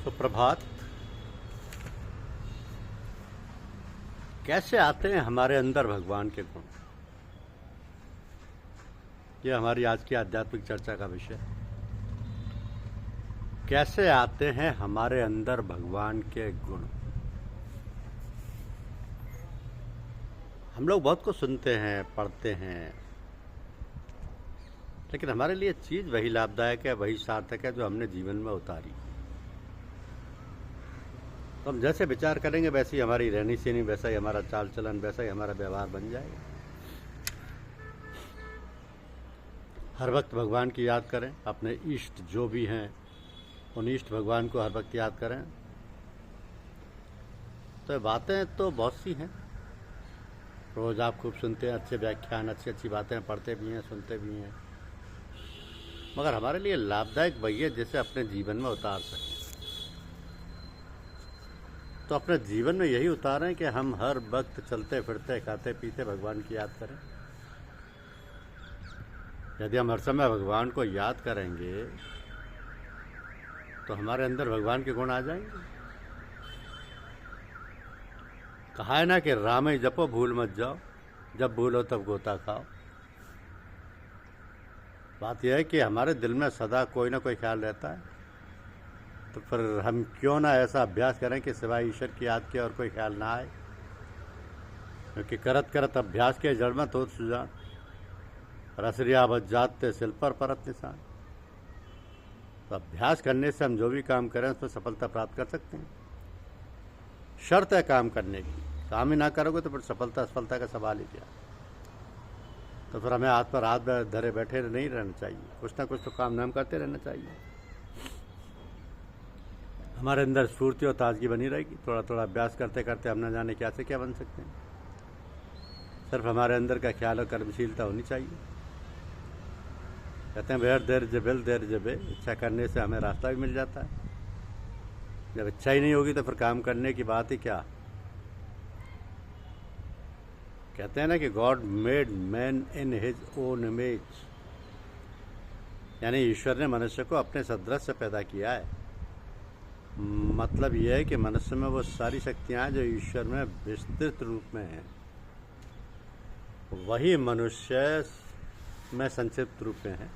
सुप्रभात। कैसे आते हैं हमारे अंदर भगवान के गुण? यह हमारी आज की आध्यात्मिक चर्चा का विषय। कैसे आते हैं हमारे अंदर भगवान के गुण? हम लोग बहुत कुछ सुनते हैं, पढ़ते हैं, लेकिन हमारे लिए चीज वही लाभदायक है, वही सार्थक है जो हमने जीवन में उतारी। तो हम जैसे विचार करेंगे वैसे ही हमारी रहनी सहनी, वैसा ही हमारा चाल चलन, वैसा ही हमारा व्यवहार बन जाएगा। हर वक्त भगवान की याद करें। अपने इष्ट जो भी हैं उन इष्ट भगवान को हर वक्त याद करें। तो बातें तो बहुत सी हैं, रोज आप खूब सुनते हैं, अच्छे व्याख्यान, अच्छी अच्छी बातें पढ़ते भी हैं, सुनते भी हैं, मगर हमारे लिए लाभदायक वही है जिसे अपने जीवन में उतार सकें। तो अपने जीवन में यही उतारें कि हम हर वक्त चलते फिरते, खाते पीते भगवान की याद करें। यदि हम हर समय भगवान को याद करेंगे तो हमारे अंदर भगवान के गुण आ जाएंगे। कहा है ना कि राम ही जपो भूल मत जाओ, जब भूलो तब गोता खाओ। बात यह है कि हमारे दिल में सदा कोई ना कोई ख्याल रहता है, तो फिर हम क्यों ना ऐसा अभ्यास करें कि सिवाय ईश्वर की याद के और कोई ख्याल ना आए। क्योंकि करत करत अभ्यास के जड़ में तो सुजान, रसरिया बच जाते सिल पर परत निशान। तो अभ्यास करने से हम जो भी काम करें उसमें सफलता प्राप्त कर सकते हैं। शर्त है काम करने की। काम ही ना करोगे तो फिर सफलता असफलता का सवाल ही क्या। तो फिर हमें हाथ पर हाथ धरे बैठे नहीं रहना चाहिए, कुछ ना कुछ तो काम नाम करते रहना चाहिए। हमारे अंदर स्फूर्ति और ताजगी बनी रहेगी। थोड़ा थोड़ा अभ्यास करते करते हम न जाने क्या से क्या बन सकते हैं। सिर्फ हमारे अंदर का ख्याल और कर्मशीलता होनी चाहिए। कहते हैं बेहर देर जबेल देर जबे, इच्छा करने से हमें रास्ता भी मिल जाता है। जब इच्छा ही नहीं होगी तो फिर काम करने की बात ही क्या। कहते हैं ना कि God made man in his own image, यानी ईश्वर ने मनुष्य को अपने सदृश से पैदा किया है। मतलब यह है कि मनुष्य में वो सारी शक्तियां हैं जो ईश्वर में विस्तृत रूप में हैं, वही मनुष्य में संक्षिप्त रूप में है।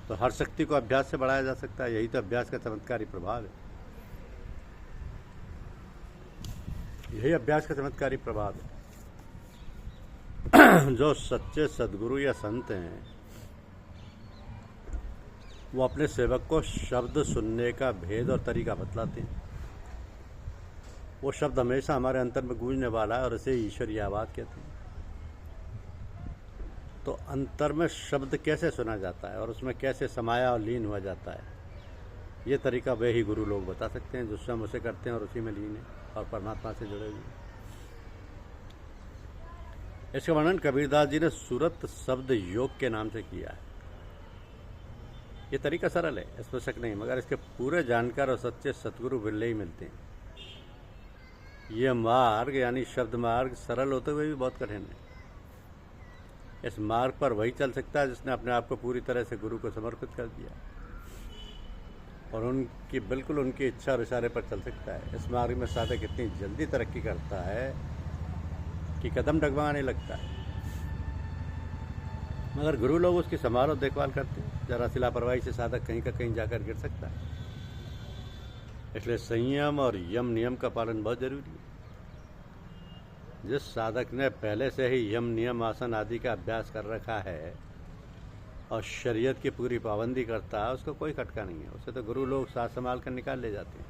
तो हर शक्ति को अभ्यास से बढ़ाया जा सकता है। यही तो अभ्यास का चमत्कारी प्रभाव है। यही अभ्यास का चमत्कारी प्रभाव है। जो सच्चे सद्गुरु या संत हैं वो अपने सेवक को शब्द सुनने का भेद और तरीका बतलाते हैं। वो शब्द हमेशा हमारे अंतर में गूंजने वाला है और इसे ईश्वरीय आवाज कहते हैं। तो अंतर में शब्द कैसे सुना जाता है और उसमें कैसे समाया और लीन हुआ जाता है, ये तरीका वे ही गुरु लोग बता सकते हैं जो स्वयं उसे करते हैं और उसी में लीन है और परमात्मा से जुड़े हुए। इसका वर्णन कबीरदास जी ने सूरत शब्द योग के नाम से किया है। ये तरीका सरल है, इसमें शक नहीं, मगर इसके पूरे जानकार और सच्चे सतगुरु बिरले ही मिलते हैं। ये मार्ग यानी शब्द मार्ग सरल होते हुए भी बहुत कठिन है। इस मार्ग पर वही चल सकता है जिसने अपने आप को पूरी तरह से गुरु को समर्पित कर दिया और उनकी बिल्कुल उनकी इच्छा और इशारे पर चल सकता है। इस मार्ग में साधक इतनी जल्दी तरक्की करता है कि कदम डगमगाने लगता है, मगर गुरु लोग उसकी संभाल और देखभाल करते हैं। जरा सी लापरवाही से साधक कहीं का कहीं जाकर गिर सकता है। इसलिए संयम और यम नियम का पालन बहुत जरूरी है। जिस साधक ने पहले से ही यम नियम आसन आदि का अभ्यास कर रखा है और शरीयत की पूरी पाबंदी करता है, उसको कोई खटका नहीं है। उसे तो गुरु लोग साथ संभाल कर निकाल ले जाते हैं।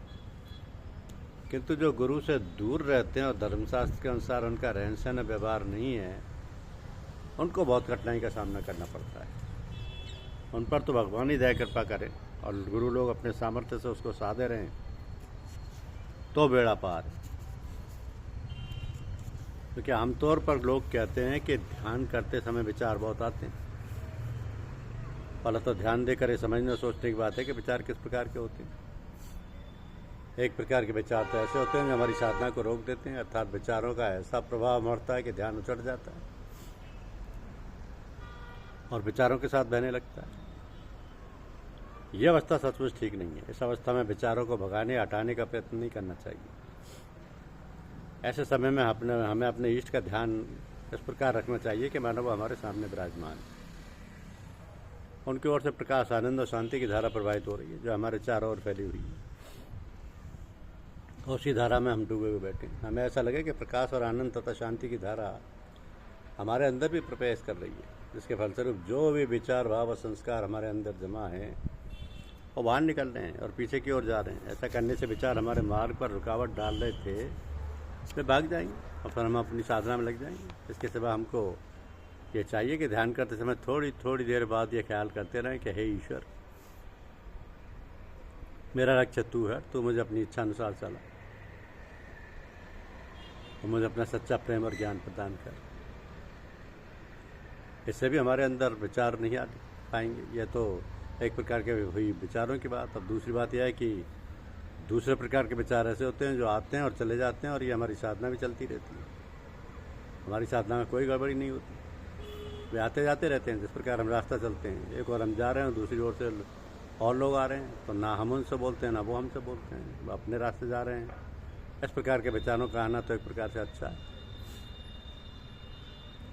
किंतु जो गुरु से दूर रहते हैं और धर्मशास्त्र के अनुसार उनका रहन सहन व्यवहार नहीं है, उनको बहुत कठिनाई का सामना करना पड़ता है। उन पर तो भगवान ही दया कृपा करें और गुरु लोग अपने सामर्थ्य से उसको साधे रहें तो बेड़ा पार है। क्योंकि आमतौर पर लोग कहते हैं कि ध्यान करते समय विचार बहुत आते हैं। पहले तो ध्यान देकर ये समझने और सोचने की बात है कि विचार किस प्रकार के होते हैं। एक प्रकार के विचार तो ऐसे होते हैं जो हमारी साधना को रोक देते हैं, अर्थात विचारों का ऐसा प्रभाव मरता है कि ध्यान उचट जाता है और विचारों के साथ बहने लगता है। यह अवस्था सचमुच ठीक नहीं है। इस अवस्था में विचारों को भगाने हटाने का प्रयत्न नहीं करना चाहिए। ऐसे समय में हमें अपने इष्ट का ध्यान इस प्रकार रखना चाहिए कि मानो वो हमारे सामने विराजमान है। उनकी ओर से प्रकाश, आनंद और शांति की धारा प्रवाहित हो रही है जो हमारे चारों ओर फैली हुई है। उसी धारा में हम डूबे हुए बैठे हैं। हमें ऐसा लगे कि प्रकाश और आनंद तथा शांति की धारा हमारे अंदर भी प्रवेश कर रही है, जिसके फलस्वरूप जो भी विचार, भाव और संस्कार हमारे अंदर जमा हैं वो बाहर निकल रहे हैं और पीछे की ओर जा रहे हैं। ऐसा करने से विचार हमारे मार्ग पर रुकावट डाल रहे थे, इसमें भाग जाएंगे और फिर हम अपनी साधना में लग जाएंगे। इसके सिवा हमको ये चाहिए कि ध्यान करते समय थोड़ी थोड़ी देर बाद ये ख्याल करते रहें कि हे ईश्वर, मेरा लक्ष्य तू है, तू मुझे अपनी इच्छा अनुसार चला और मुझे अपना सच्चा प्रेम और ज्ञान प्रदान कर। इससे भी हमारे अंदर विचार नहीं आ पाएंगे। यह तो एक प्रकार के हुई विचारों की बात। अब दूसरी बात यह है कि दूसरे प्रकार के विचार ऐसे होते हैं जो आते हैं और चले जाते हैं, और ये हमारी साधना भी चलती रहती है। हमारी साधना में कोई गड़बड़ी नहीं होती, वे आते जाते रहते हैं। जिस प्रकार हम रास्ता चलते हैं, एक और हम जा रहे हैं, दूसरी ओर से और लोग आ रहे हैं, तो ना हम उनसे बोलते हैं ना वो हमसे बोलते हैं, वो अपने रास्ते जा रहे हैं। इस प्रकार के विचारों का आना तो एक प्रकार से अच्छा है,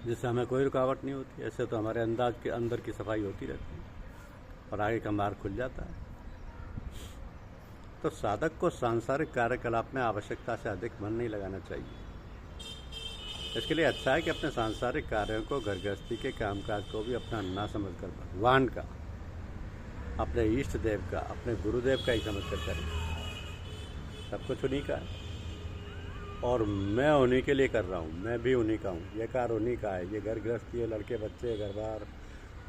जिससे हमें कोई रुकावट नहीं होती। ऐसे तो हमारे अंदर की सफाई होती रहती है और आगे का मार्ग खुल जाता है। तो साधक को सांसारिक कार्यकलाप में आवश्यकता से अधिक मन नहीं लगाना चाहिए। इसके लिए अच्छा है कि अपने सांसारिक कार्यों को, घर गृहस्थी के कामकाज को भी अपना ना समझकर भगवान का, अपने इष्ट देव का, अपने गुरुदेव का ही समझकर करें। सब कुछ उन्हीं का है और मैं उन्हीं के लिए कर रहा हूँ, मैं भी उन्हीं का हूँ। ये कार उन्हीं का है, ये घर गृहस्थी है, लड़के बच्चे, घर बार,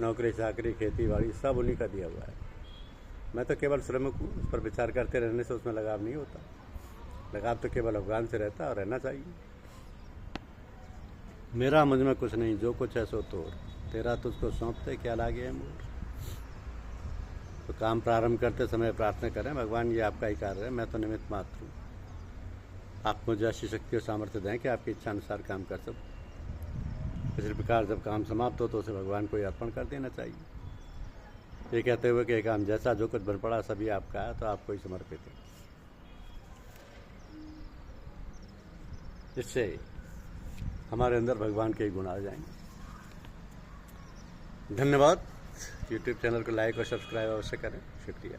नौकरी चाकरी, खेती बाड़ी, सब उन्हीं का दिया हुआ है। मैं तो केवल श्रमिक हूँ। उस पर विचार करते रहने से उसमें लगाव नहीं होता। लगाव तो केवल भगवान से रहता है और रहना चाहिए। मेरा मुझ में कुछ नहीं, जो कुछ है सो तोड़, तेरा तुझको सौंपते क्या लागे है मोर। तो काम प्रारंभ करते समय प्रार्थना करें, भगवान ये आपका ही कार्य है, मैं तो निमित्त मात्र हूँ। आप मुझे ऐसी शक्ति और सामर्थ्य दें कि आपकी इच्छा अनुसार काम कर सकूँ। इसी प्रकार जब काम समाप्त हो तो उसे भगवान को अर्पण कर देना चाहिए, ये कहते हुए कि ये काम जैसा जो कुछ बन पड़ा सभी आपका है, तो आपको ही समर्पित है। इससे हमारे अंदर भगवान के गुण आ जाएंगे। धन्यवाद। यूट्यूब चैनल को लाइक और सब्सक्राइब अवश्य करें। शुक्रिया।